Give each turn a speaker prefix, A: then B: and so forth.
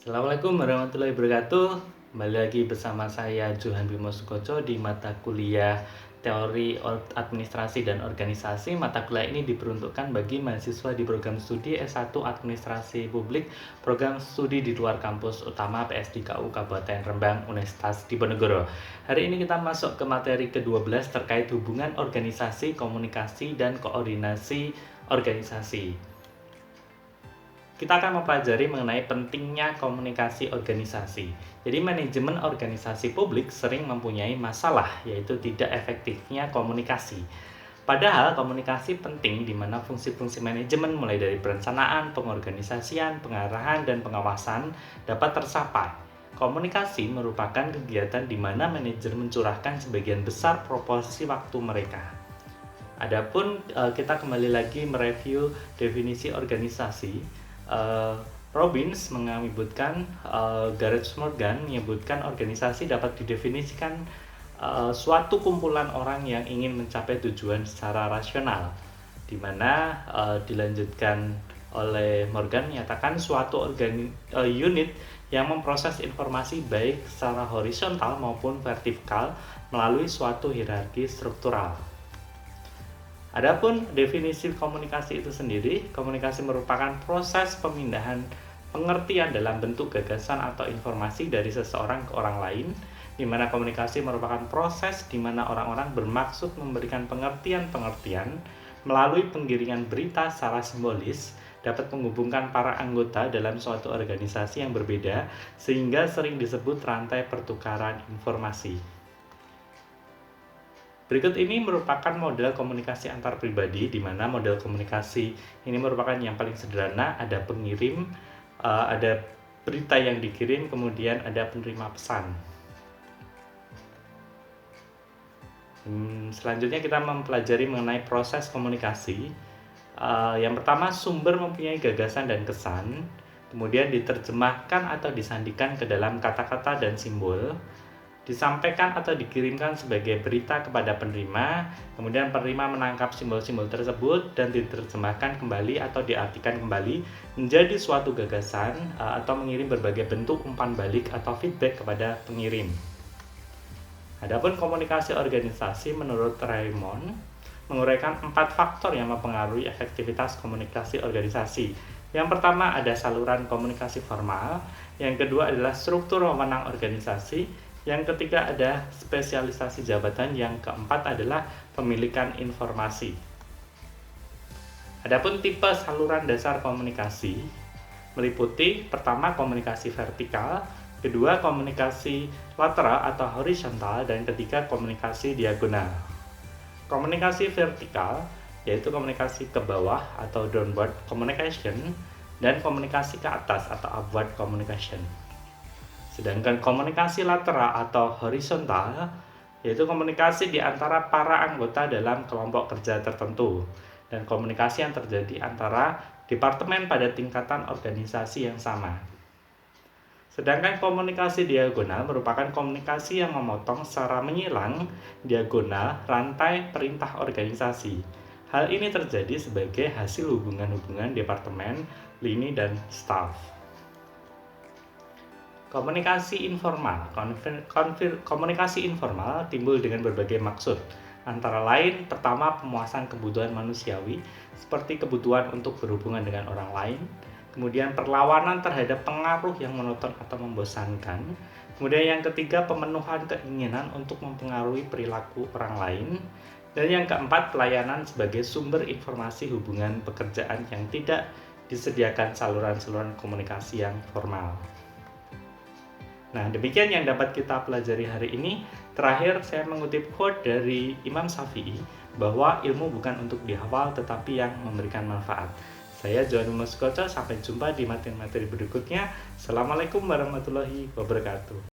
A: Assalamualaikum warahmatullahi wabarakatuh. Kembali lagi bersama saya Johan Bimo Sukoco di mata kuliah Teori Administrasi dan Organisasi. Mata kuliah ini diperuntukkan bagi mahasiswa di program studi S1 Administrasi Publik, program studi di luar kampus utama PSDKU Kabupaten Rembang, Universitas Diponegoro. Hari ini kita masuk ke materi ke-12 terkait hubungan organisasi, komunikasi, dan koordinasi organisasi. Kita akan mempelajari mengenai pentingnya komunikasi organisasi. Jadi manajemen organisasi publik sering mempunyai masalah, yaitu tidak efektifnya komunikasi. Padahal komunikasi penting di mana fungsi-fungsi manajemen mulai dari perencanaan, pengorganisasian, pengarahan, dan pengawasan dapat tercapai. Komunikasi merupakan kegiatan di mana manajer mencurahkan sebagian besar proporsi waktu mereka. Adapun kita kembali lagi mereview definisi organisasi. Robbins menyebutkan, Gareth Morgan menyebutkan organisasi dapat didefinisikan suatu kumpulan orang yang ingin mencapai tujuan secara rasional, di mana dilanjutkan oleh Morgan menyatakan suatu unit yang memproses informasi baik secara horizontal maupun vertikal melalui suatu hierarki struktural. Adapun definisi komunikasi itu sendiri, komunikasi merupakan proses pemindahan pengertian dalam bentuk gagasan atau informasi dari seseorang ke orang lain, di mana komunikasi merupakan proses di mana orang-orang bermaksud memberikan pengertian-pengertian melalui penggiringan berita secara simbolis, dapat menghubungkan para anggota dalam suatu organisasi yang berbeda, sehingga sering disebut rantai pertukaran informasi. Berikut ini merupakan model komunikasi antar pribadi, di mana model komunikasi ini merupakan yang paling sederhana. Ada pengirim, ada berita yang dikirim, kemudian ada penerima pesan. Selanjutnya kita mempelajari mengenai proses komunikasi. Yang pertama, sumber mempunyai gagasan dan kesan, kemudian diterjemahkan atau disandikan ke dalam kata-kata dan simbol, disampaikan atau dikirimkan sebagai berita kepada penerima, kemudian penerima menangkap simbol-simbol tersebut dan diterjemahkan kembali atau diartikan kembali menjadi suatu gagasan atau mengirim berbagai bentuk umpan balik atau feedback kepada pengirim. Adapun komunikasi organisasi menurut Raymond menguraikan 4 faktor yang mempengaruhi efektivitas komunikasi organisasi. Yang pertama ada saluran komunikasi formal, yang kedua adalah struktur wewenang organisasi, yang ketiga ada spesialisasi jabatan, yang keempat adalah pemilikan informasi. Adapun tipe saluran dasar komunikasi meliputi pertama komunikasi vertikal, kedua komunikasi lateral atau horizontal, dan ketiga komunikasi diagonal. Komunikasi vertikal yaitu komunikasi ke bawah atau downward communication, dan komunikasi ke atas atau upward communication. Sedangkan komunikasi lateral atau horizontal yaitu komunikasi di antara para anggota dalam kelompok kerja tertentu, dan komunikasi yang terjadi antara departemen pada tingkatan organisasi yang sama. Sedangkan komunikasi diagonal merupakan komunikasi yang memotong secara menyilang diagonal rantai perintah organisasi. Hal ini terjadi sebagai hasil hubungan-hubungan departemen, lini, dan staf. Komunikasi informal. Komunikasi informal timbul dengan berbagai maksud. Antara lain, pertama pemuasan kebutuhan manusiawi, seperti kebutuhan untuk berhubungan dengan orang lain. Kemudian perlawanan terhadap pengaruh yang monoton atau membosankan. Kemudian yang ketiga, pemenuhan keinginan untuk mempengaruhi perilaku orang lain. Dan yang keempat, pelayanan sebagai sumber informasi hubungan pekerjaan yang tidak disediakan saluran-saluran komunikasi yang formal. Nah, demikian yang dapat kita pelajari hari ini. Terakhir, saya mengutip quote dari Imam Syafi'i bahwa ilmu bukan untuk dihafal tetapi yang memberikan manfaat. Saya Johan Bimo Sukoco, sampai jumpa di materi-materi berikutnya. Assalamualaikum warahmatullahi wabarakatuh.